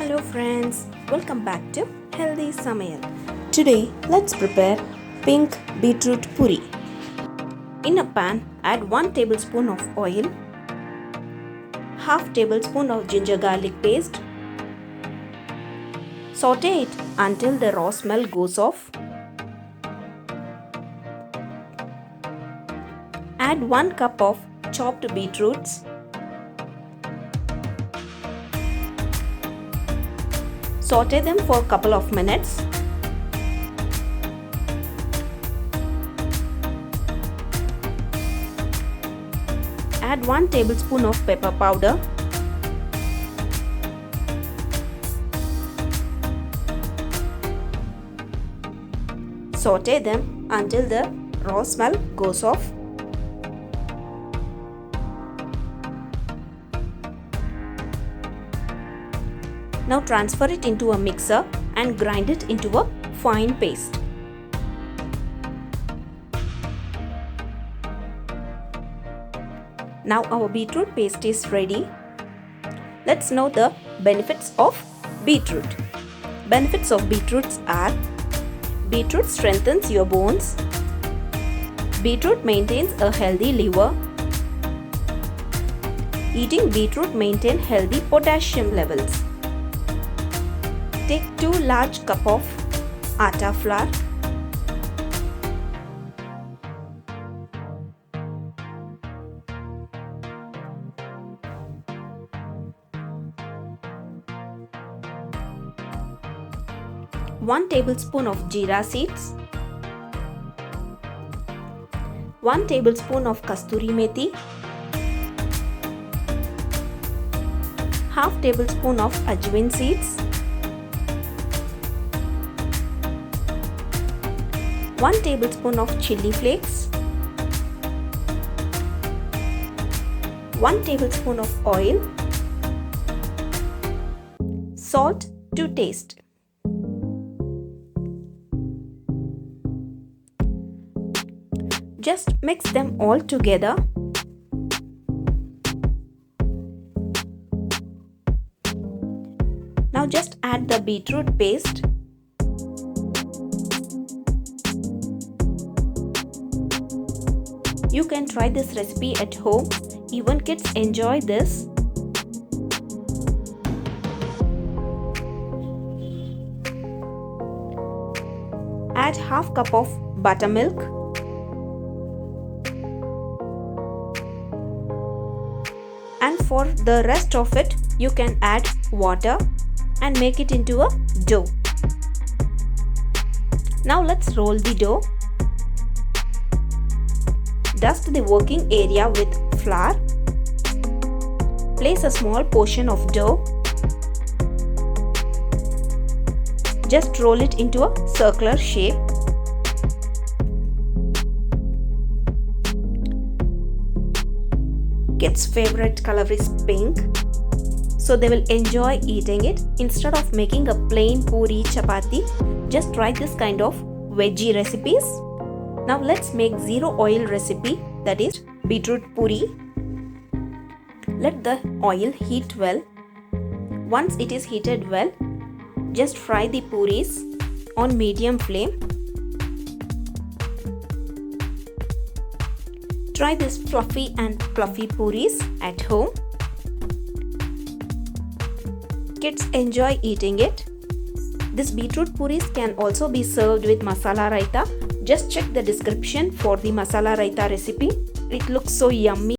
Hello friends, welcome back to Healthy Samayal. Today let's prepare pink beetroot puri. In a pan, add 1 tablespoon of oil, half tablespoon of ginger garlic paste. Saute it until the raw smell goes off. Add 1 cup of chopped beetroots. Saute them for a couple of minutes. Add 1 tablespoon of pepper powder. Saute them until the raw smell goes off. Now transfer it into a mixer and grind it into a fine paste. Now our beetroot paste is ready. Let's know the benefits of beetroot. Benefits of beetroots are: beetroot strengthens your bones. Beetroot maintains a healthy liver. Eating beetroot maintains healthy potassium levels. Take 2 large cups of atta flour. One tablespoon of jeera seeds. 1 tablespoon of kasturi methi. Half tablespoon of ajwain seeds. 1 tablespoon of chili flakes, 1 tablespoon of oil, salt to taste. Just mix them all together. Now just add the beetroot paste. You can try this recipe at home. Even kids enjoy this. Add half cup of buttermilk. And for the rest of it, you can add water and make it into a dough. Now let's roll the dough. Dust the working area with flour. Place a small portion of dough. Just roll it into a circular shape. Kids' favorite color is pink, so they will enjoy eating it. Instead of making a plain puri chapati, just try this kind of veggie recipes. Now let's make zero oil recipe, that is beetroot puri. Let the oil heat well. Once it is heated well, just fry the puris on medium flame. Try this fluffy and fluffy puris at home. Kids enjoy eating it. This beetroot puris can also be served with masala raita. Just check the description for the masala raita recipe. It looks so yummy.